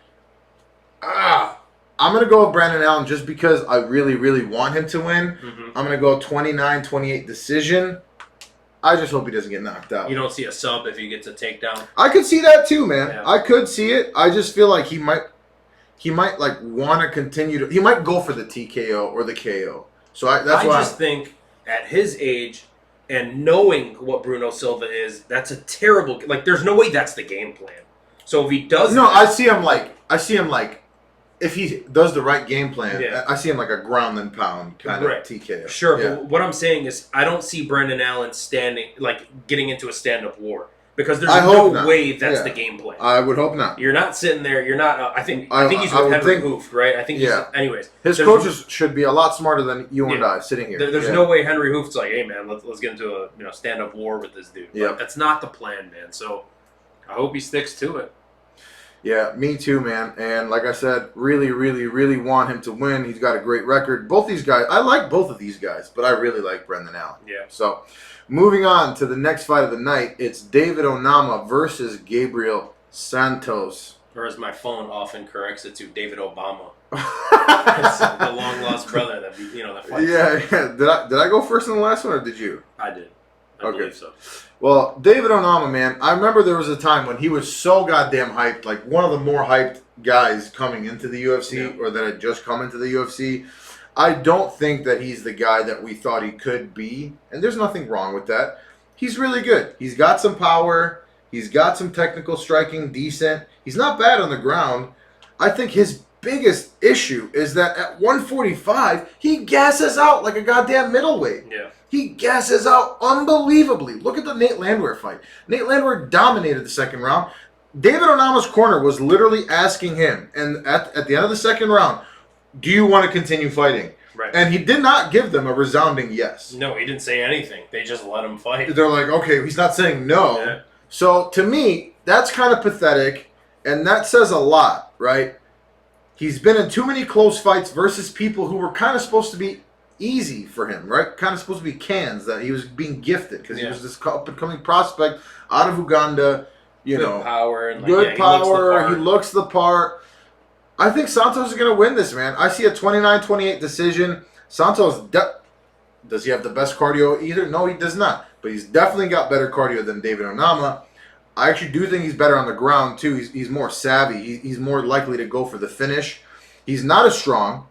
I'm going to go with Brendan Allen just because I really, really want him to win. Mm-hmm. I'm going to go 29-28 decision. I just hope he doesn't get knocked out. You don't see a sub if he gets a takedown? I could see that too, man. Yeah. I could see it. I just feel like he might like want to continue to. He might go for the TKO or the KO. So I just think at his age and knowing what Bruno Silva is, that's a terrible. Like, there's no way that's the game plan. So if he does, I see him like. If he does the right game plan, I see him like a ground and pound kind of TKO. Sure, but what I'm saying is I don't see Brendan Allen getting into a stand-up war because there's no way that's the game plan. I would hope not. You're not sitting there. You're not. I think he's with Henry Hooft, right? I think. Anyways, his coaches should be a lot smarter than you and I sitting here. There's no way Henry Hooft's like, hey man, let's get into a stand-up war with this dude. Yeah, that's not the plan, man. So I hope he sticks to it. Yeah, me too, man. And like I said, really, really, really want him to win. He's got a great record. Both these guys, I like both of these guys, but I really like Brendan Allen. Yeah. So, moving on to the next fight of the night, it's David Onama versus Gabriel Santos. Or as my phone often corrects it to, David Obama. The long-lost brother that fights. Yeah. Did I go first in the last one, or did you? I did. I believe so. Well, David Onama, man, I remember there was a time when he was so goddamn hyped, like one of the more hyped guys coming into the UFC or that had just come into the UFC. I don't think that he's the guy that we thought he could be, and there's nothing wrong with that. He's really good. He's got some power. He's got some technical striking, decent. He's not bad on the ground. I think his biggest issue is that at 145, he gasses out like a goddamn middleweight. Yeah. He gasses out unbelievably. Look at the Nate Landwehr fight. Nate Landwehr dominated the second round. David Onama's corner was literally asking him, and at the end of the second round, do you want to continue fighting? Right. And he did not give them a resounding yes. No, he didn't say anything. They just let him fight. They're like, okay, he's not saying no. Yeah. So to me, that's kind of pathetic, and that says a lot, right? He's been in too many close fights versus people who were kind of supposed to be easy for him, right? Kind of supposed to be cans that he was being gifted because he was this up-and-coming prospect out of Uganda. Good power. And good power. He looks the part. I think Santos is going to win this, man. I see a 29-28 decision. Santos, does he have the best cardio either? No, he does not. But he's definitely got better cardio than David Onama. I actually do think he's better on the ground, too. He's more savvy. He's more likely to go for the finish. He's not as strong,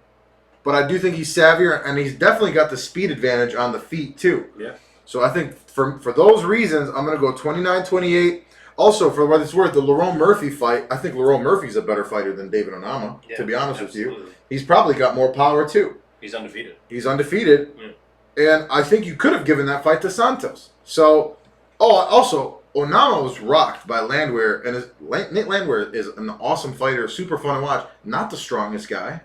but I do think he's savvier, and he's definitely got the speed advantage on the feet, too. Yeah. So I think for those reasons, I'm going to go 29-28. Also, for what it's worth, the Lerone Murphy fight, I think Lerone Murphy's a better fighter than David Onama, to be honest with you. He's probably got more power, too. He's undefeated. Yeah. And I think you could have given that fight to Santos. So, also, Onama was rocked by Landwehr, and Nate Landwehr is an awesome fighter, super fun to watch. Not the strongest guy,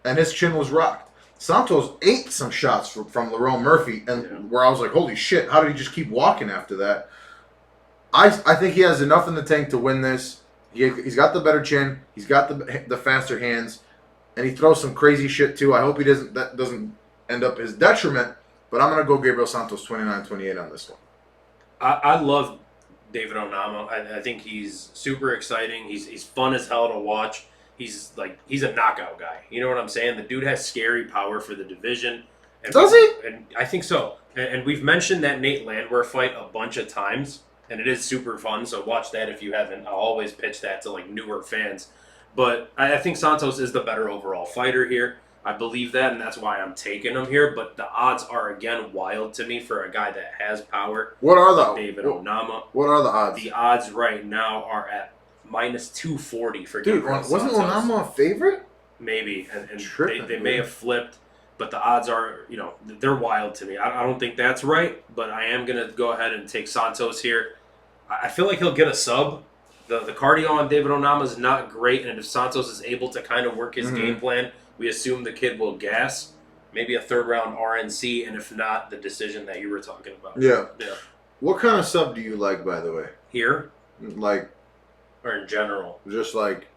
and his chin was rocked. Santos ate some shots from Lerone Murphy, and where I was like, holy shit, how did he just keep walking after that? I think he has enough in the tank to win this. He's got the better chin, he's got the faster hands, and he throws some crazy shit too. I hope that doesn't end up his detriment, but I'm gonna go Gabriel Santos 29-28 on this one. I love David Onama. I think he's super exciting. He's fun as hell to watch. He's a knockout guy. You know what I'm saying? The dude has scary power for the division. Does he? And I think so. And we've mentioned that Nate Landwehr fight a bunch of times, and it is super fun. So watch that if you haven't. I'll always pitch that to newer fans. But I think Santos is the better overall fighter here. I believe that, and that's why I'm taking him here. But the odds are, again, wild to me for a guy that has power. What are the David Onama. What are the odds? The odds right now are at minus 240 for Dude, Gabriel wasn't Santos. Onama a favorite? Maybe, and Tripping, they may have flipped, but the odds are, they're wild to me. I don't think that's right, but I am going to go ahead and take Santos here. I feel like he'll get a sub. The cardio on David Onama is not great, and if Santos is able to kind of work his game plan, we assume the kid will gas. Maybe a third-round RNC, and if not, the decision that you were talking about. Yeah. Yeah. What kind of sub do you like, by the way? Here? Like... Or in general? Just like...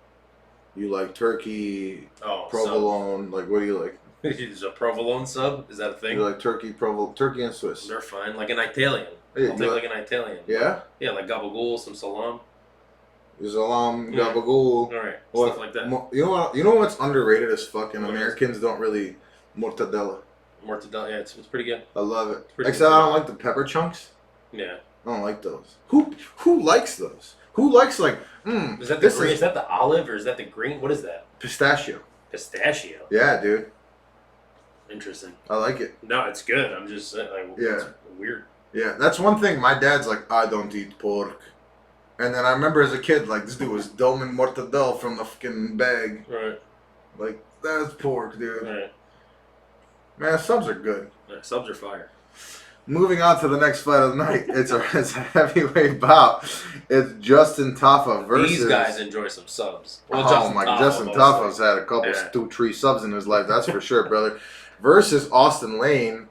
You like turkey, provolone, like what do you like? Is a provolone sub? Is that a thing? You like turkey, turkey and Swiss? They're fine, like an Italian. Hey, I'll take like an Italian. Yeah? Yeah, like gabagool, some salam. Salam, gabagool. Alright, stuff like that. You know what's underrated as fuck, and Americans don't really... Mortadella. Mortadella, yeah, it's pretty good. I love it. Except I don't like the pepper chunks. Yeah. I don't like those. Who likes those? Who likes like, is that the green? Is that the olive or is that the green? What is that? Pistachio. Pistachio? Yeah, dude. Interesting. I like it. No, it's good. I'm just saying, it's weird. Yeah, that's one thing. My dad's like, I don't eat pork. And then I remember as a kid, like, this dude was doming mortadella from the fucking bag. Right. Like, that's pork, dude. Right. Man, subs are good. Yeah, subs are fire. Moving on to the next fight of the night. It's a heavyweight bout. It's Justin Tafa versus... These guys enjoy some subs. Well, Justin Tafa's had a couple, 2-3 subs in his life, that's for sure, brother. Versus Austen Lane.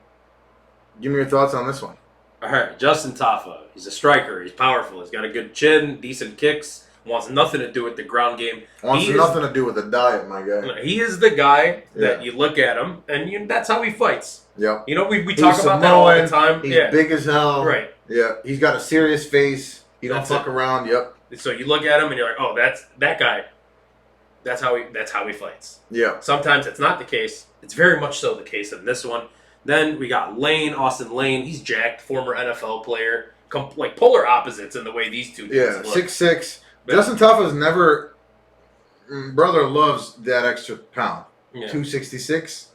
Give me your thoughts on this one. All right, Justin Tafa. He's a striker. He's powerful. He's got a good chin, decent kicks. Wants nothing to do with the ground game. Wants nothing to do with the diet, my guy. He is the guy that you look at him, and that's how he fights. Yep. You know, we talk about that all the time. He's big as hell. Right. Yeah. He's got a serious face. He don't fuck around. Yep. So you look at him, and you're like, oh, that's that guy. That's how he fights. Yeah. Sometimes it's not the case. It's very much so the case in this one. Then we got Lane, Austen Lane. He's jacked, former NFL player. Like polar opposites in the way these two dudes look. 6'6". Justin Tafa's never... Brother loves that extra pound. 266.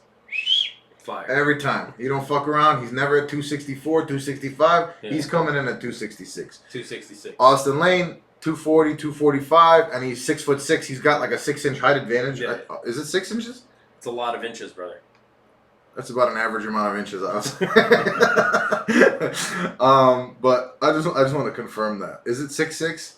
Fire. Every time. He don't fuck around. He's never at 264, 265. Yeah. He's coming in at 266. 266. Austen Lane, 240, 245, and he's 6'6". He's got like a 6-inch height advantage. Yeah. Is it 6 inches? It's a lot of inches, brother. That's about an average amount of inches. But I just want to confirm that. Is it 6'6"?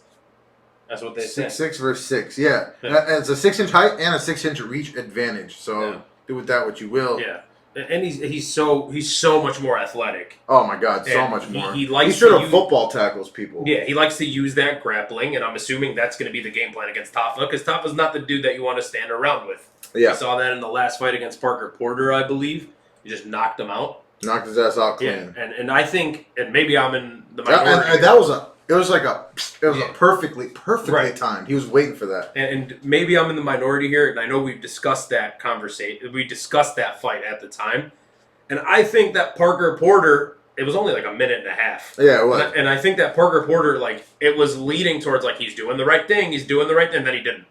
That's what they say. 6'6" versus 6. Yeah. And it's a 6-inch height and a 6-inch reach advantage. So do with that what you will. Yeah. And he's so much more athletic. Oh my God, so much more. He likes to use football tackles people. Yeah, he likes to use that grappling, and I'm assuming that's going to be the game plan against Tafa, because Tafa's not the dude that you want to stand around with. Yeah. We saw that in the last fight against Parker Porter, I believe. He just knocked him out. Knocked his ass out clean. Yeah, and I think, and maybe I'm in the minority. And that was a perfectly timed. He was waiting for that. And maybe I'm in the minority here, and I know we've discussed that conversation. We discussed that fight at the time. And I think that Parker Porter, it was only like a minute and a half. Yeah, it was. And I think that Parker Porter, like, it was leading towards, like, he's doing the right thing, and then he didn't.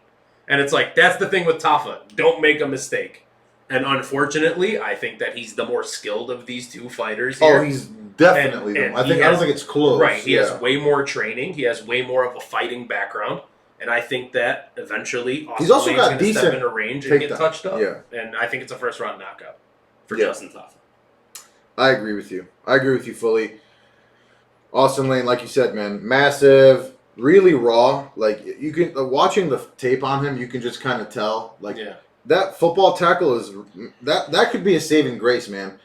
And it's like, that's the thing with Tafa. Don't make a mistake. And unfortunately, I think that he's the more skilled of these two fighters here. Oh, he's definitely them. I don't think it's close. Right. He has way more training. He has way more of a fighting background. And I think that eventually he's also got decent step into range and get touched up. Yeah. And I think it's a first-round knockout for Justin Tafa. I agree with you. I agree with you fully. Austen Lane, like you said, man, massive, really raw. Like, you can watching the tape on him, you can just kind of tell. Like, that football tackle is that could be a saving grace, man.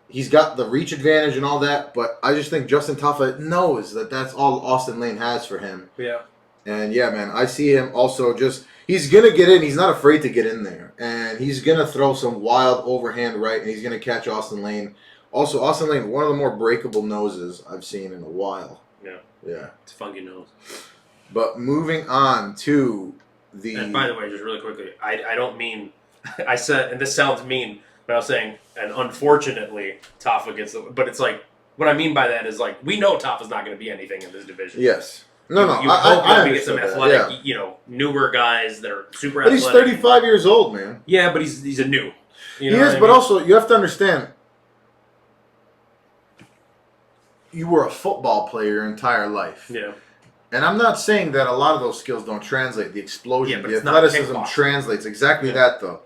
He's got the reach advantage and all that, but I just think Justin Tafa knows that that's all Austen Lane has for him. Yeah. And yeah, man, I see him also he's going to get in. He's not afraid to get in there. And he's going to throw some wild overhand right, and he's going to catch Austen Lane. Also, Austen Lane, one of the more breakable noses I've seen in a while. Yeah. Yeah. It's a funky nose. But moving on to the... And by the way, just really quickly, I don't mean... I said, and this sounds mean, but I was saying, and unfortunately, Tafa gets the... But it's like, what I mean by that is, like, we know Tafa's not going to be anything in this division. Yes. You hope that we get some athletic, newer guys that are super athletic. But he's 35 years old, man. Yeah, but he's a new. He is, but also, you have to understand... You were a football player your entire life. Yeah. And I'm not saying that a lot of those skills don't translate. The explosion, the it's not athleticism kickboxing. translates. Exactly that, though.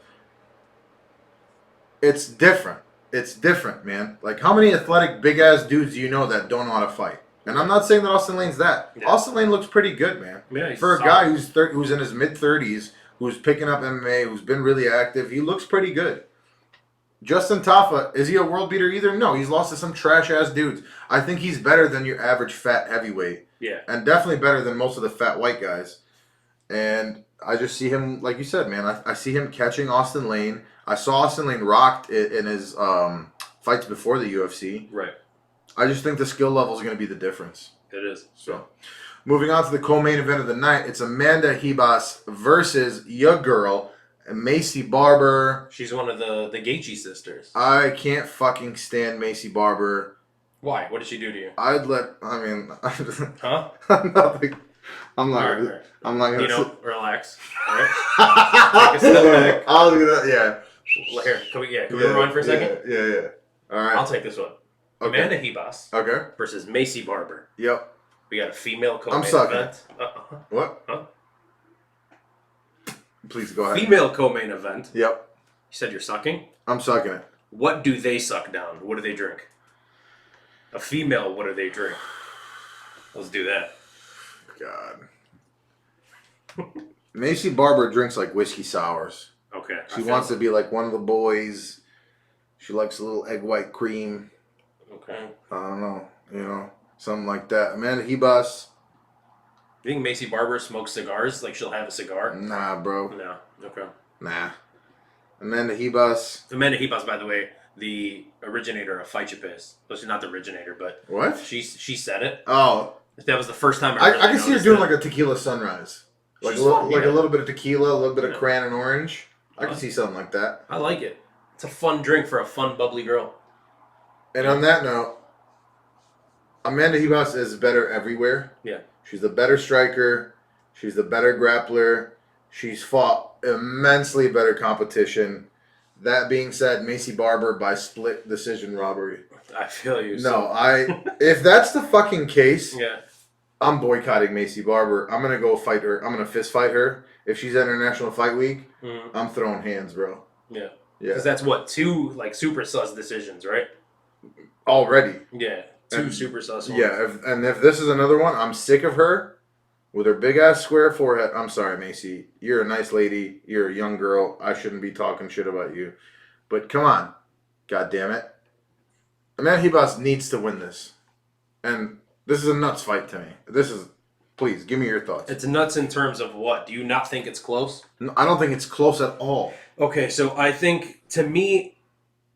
It's different. It's different, man. Like, how many athletic, big-ass dudes do you know that don't know how to fight? And I'm not saying that Austen Lane's that. Yeah. Austen Lane looks pretty good, man. Yeah, for a guy who's in his mid-30s, who's picking up MMA, who's been really active, he looks pretty good. Justin Tafa, is he a world beater either? No, he's lost to some trash-ass dudes. I think he's better than your average fat heavyweight. Yeah. And definitely better than most of the fat white guys. And I just see him, like you said, man, I see him catching Austen Lane. I saw Austen Lane rocked in his fights before the UFC. Right. I just think the skill level is going to be the difference. It is. So, moving on to the co-main event of the night, it's Amanda Ribas versus your girl, Maycee Barber. She's one of the Gaethje sisters. I can't fucking stand Maycee Barber. Why? What did she do to you? Huh? I'm not right. gonna. Relax. All right. Take a step back. I'll do that. Yeah. Here, can we rewind for a second? Yeah. All right. I'll take this one. Okay. Amanda Ribas. Okay. Versus Maycee Barber. Yep. We got a female co-main I'm sucking. event. What? Huh? Please go ahead. Female co-main event. Yep. You said you're sucking? I'm sucking it. What do they suck down? What do they drink? A female, what do they drink? Let's do that. God. Maycee Barber drinks like whiskey sours. Okay. She wants to be like one of the boys. She likes a little egg white cream. Okay. I don't know. Something like that. Amanda Ribas. You think Maycee Barber smokes cigars? Like she'll have a cigar? Nah, bro. No. Okay. Nah. Amanda Ribas. Amanda Ribas, by the way, the originator of Fight Chipis. Well, she's not the originator, but what? She said it. Oh. That was the first time I can see her doing like a tequila sunrise. Like a little bit of tequila, a little bit of cran and orange. I can see something like that. I like it. It's a fun drink for a fun, bubbly girl. And on that note, Amanda Ribas is better everywhere. Yeah. She's the better striker. She's the better grappler. She's fought immensely better competition. That being said, Maycee Barber by split decision robbery. I feel you. If that's the fucking case, yeah, I'm boycotting Maycee Barber. I'm gonna go fight her. I'm gonna fist fight her. If she's at International Fight Week, I'm throwing hands, bro. Yeah. Because that's what, 2 like super sus decisions, right? Already. Yeah. 2 super sus ones. Yeah, if this is another one, I'm sick of her with her big ass square forehead. I'm sorry, Maycee. You're a nice lady. You're a young girl. I shouldn't be talking shit about you. But come on. God damn it. Amanda Ribas needs to win this. And this is a nuts fight to me. Please, give me your thoughts. It's nuts in terms of what? Do you not think it's close? No, I don't think it's close at all. Okay, so I think, to me,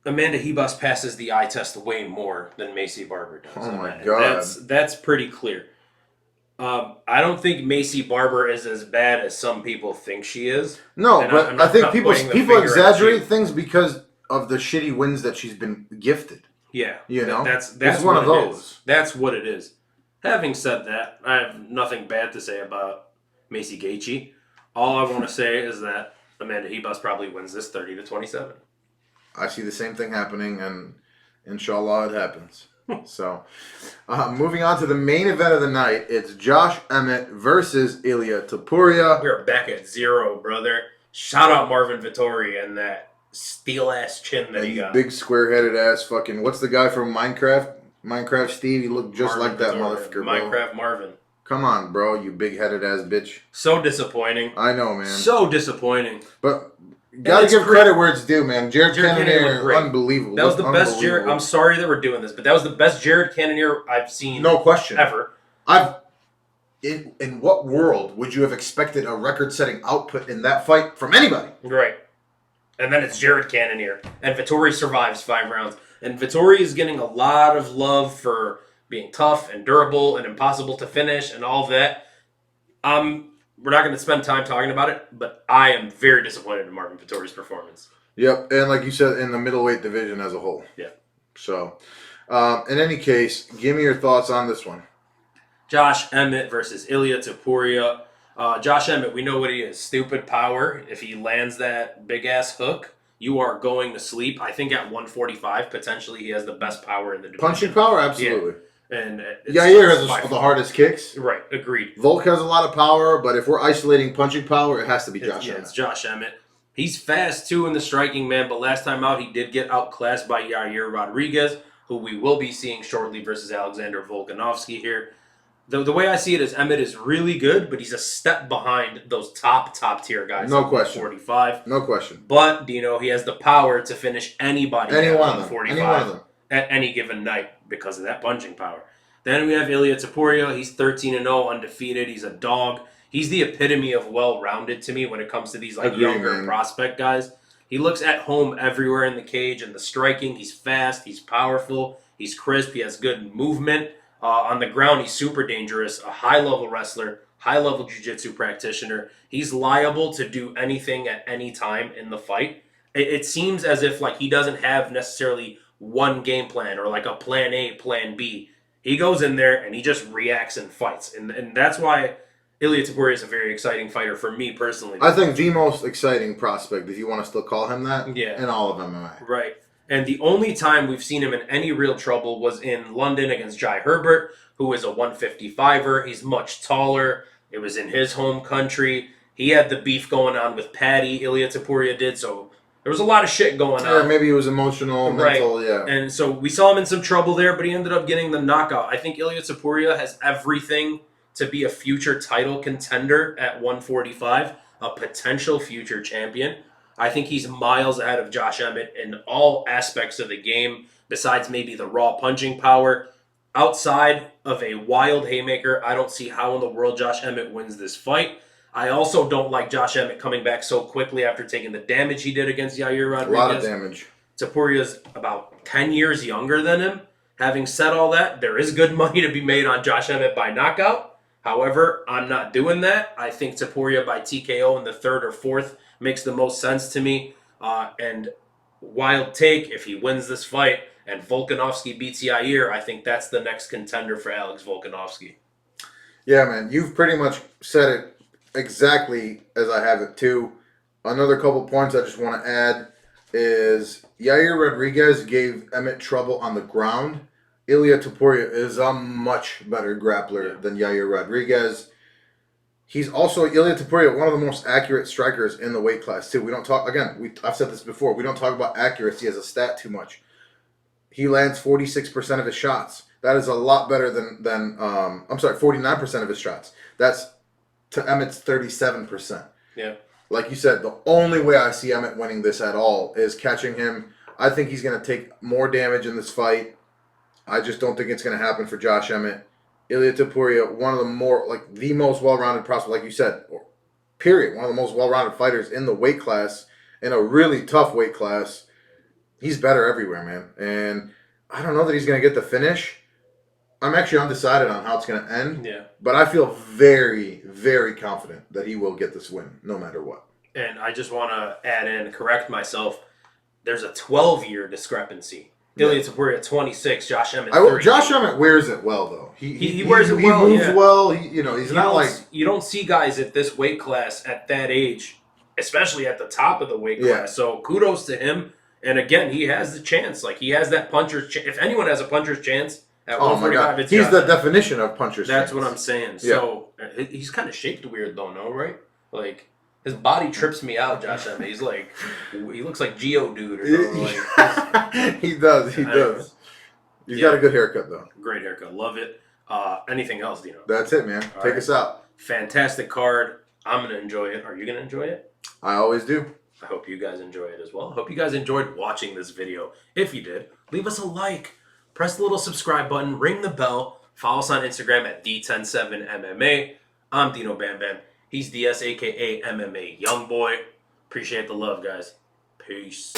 Amanda Ribas passes the eye test way more than Maycee Barber does. Oh my God. That's pretty clear. I don't think Maycee Barber is as bad as some people think she is. No, but I think people exaggerate things because of the shitty wins that she's been gifted. Yeah. That's one of those. That's what it is. Having said that, I have nothing bad to say about Maycee Gaethje. All I want to say is that Amanda Ribas probably wins this 30-27. I see the same thing happening, and inshallah it happens. So, moving on to the main event of the night, it's Josh Emmett versus Ilia Topuria. We're back at 0, brother. Shout out Marvin Vettori and that steel-ass chin that he got. Big square-headed ass fucking... What's the guy from Minecraft? Minecraft Steve? He looked just Marvin like that Vettori, motherfucker, bro. Minecraft Marvin. Come on, bro, you big-headed ass bitch. So disappointing. I know, man. So disappointing. But... Gotta give credit where it's due, man. Jared Cannonier, unbelievable. That was the best Jared. I'm sorry that we're doing this, but that was the best Jared Cannonier I've seen. No question. Ever. In what world would you have expected a record-setting output in that fight from anybody? Right. And then it's Jared Cannonier, and Vettori survives 5 rounds, and Vettori is getting a lot of love for being tough and durable and impossible to finish and all of that. We're not going to spend time talking about it, but I am very disappointed in Marvin Vettori's performance. Yep, and like you said, in the middleweight division as a whole. Yeah. So, in any case, give me your thoughts on this one. Josh Emmett versus Ilia Topuria. Josh Emmett, we know what he is. Stupid power. If he lands that big-ass hook, you are going to sleep. I think at 145, potentially, he has the best power in the division. Punching power? Absolutely. And Yair has the hardest kicks. Right, agreed. Volk has a lot of power, but if we're isolating punching power, it has to be Josh Emmett. It's Josh Emmett. He's fast, too, in the striking, man, but last time out, he did get outclassed by Yair Rodriguez, who we will be seeing shortly versus Alexander Volkanovski here. The way I see it is Emmett is really good, but he's a step behind those top tier guys. No question. 45. No question. But, Dino, he has the power to finish anybody at one 145 any one of them. At any given night because of that punching power. Then we have Ilia Topuria. He's 13-0, undefeated. He's a dog. He's the epitome of well-rounded to me when it comes to these younger prospect guys. He looks at home everywhere in the cage and the striking. He's fast. He's powerful. He's crisp. He has good movement. On the ground, he's super dangerous. A high-level wrestler, high-level jiu-jitsu practitioner. He's liable to do anything at any time in the fight. It seems as if he doesn't have necessarily one game plan or a plan A, plan B. He goes in there and he just reacts and fights. And that's why Ilia Topuria is a very exciting fighter for me personally. I think the most exciting prospect, if you want to still call him that, in all of MMA. Right. And the only time we've seen him in any real trouble was in London against Jai Herbert, who is a 155er. He's much taller. It was in his home country. He had the beef going on with Paddy. Ilia Topuria did, so there was a lot of shit going on. Yeah, maybe he was emotional, mental, yeah. And so we saw him in some trouble there, but he ended up getting the knockout. I think Ilia Topuria has everything to be a future title contender at 145, a potential future champion. I think he's miles ahead of Josh Emmett in all aspects of the game, besides maybe the raw punching power. Outside of a wild haymaker, I don't see how in the world Josh Emmett wins this fight. I also don't like Josh Emmett coming back so quickly after taking the damage he did against Yair Rodriguez. A lot of damage. Topuria's about 10 years younger than him. Having said all that, there is good money to be made on Josh Emmett by knockout. However, I'm not doing that. I think Topuria by TKO in the third or fourth makes the most sense to me. And wild take, if he wins this fight and Volkanovski beats Yair, I think that's the next contender for Alex Volkanovski. Yeah, man. You've pretty much said it exactly as I have it too. Another couple points I just want to add is Yair Rodriguez gave Emmett trouble on the ground. Ilia Topuria is a much better grappler than Yair Rodriguez. He's also, Ilia Topuria, one of the most accurate strikers in the weight class too. We don't talk, again, I've said this before, we don't talk about accuracy as a stat too much. He lands 46% of his shots. That is a lot better than 49% of his shots. That's to Emmett's 37%. Yeah. Like you said, the only way I see Emmett winning this at all is catching him. I think he's going to take more damage in this fight. I just don't think it's going to happen for Josh Emmett. Ilia Topuria, one of the most well-rounded prospect, like you said, period. One of the most well-rounded fighters in the weight class, in a really tough weight class. He's better everywhere, man. And I don't know that he's going to get the finish. I'm actually undecided on how it's going to end. Yeah. But I feel very, very confident that he will get this win, no matter what. And I just want to add in, correct myself, there's a 12-year discrepancy. Ilia Topuria at 26, Josh Emmett 30. Josh Emmett wears it well, though. He wears it well. He moves well. He's not like... You don't see guys at this weight class at that age, especially at the top of the weight class. Yeah. So kudos to him. And again, he has the chance. He has that puncher's chance. If anyone has a puncher's chance at 145, it's he's Josh the Emmett. definition of puncher's chance. That's what I'm saying. Yeah. So he's kind of shaped weird, though, no? Right? His body trips me out, Josh Emmett. He's he looks like Geodude or something. He does. He's got a good haircut, though. Great haircut. Love it. Anything else, Dino? That's it, man. Take us out. Fantastic card. I'm going to enjoy it. Are you going to enjoy it? I always do. I hope you guys enjoy it as well. I hope you guys enjoyed watching this video. If you did, leave us a like. Press the little subscribe button. Ring the bell. Follow us on Instagram at D107MMA. I'm Dino Bam Bam. He's DS, a.k.a. MMA Young Boy. Appreciate the love, guys. Peace.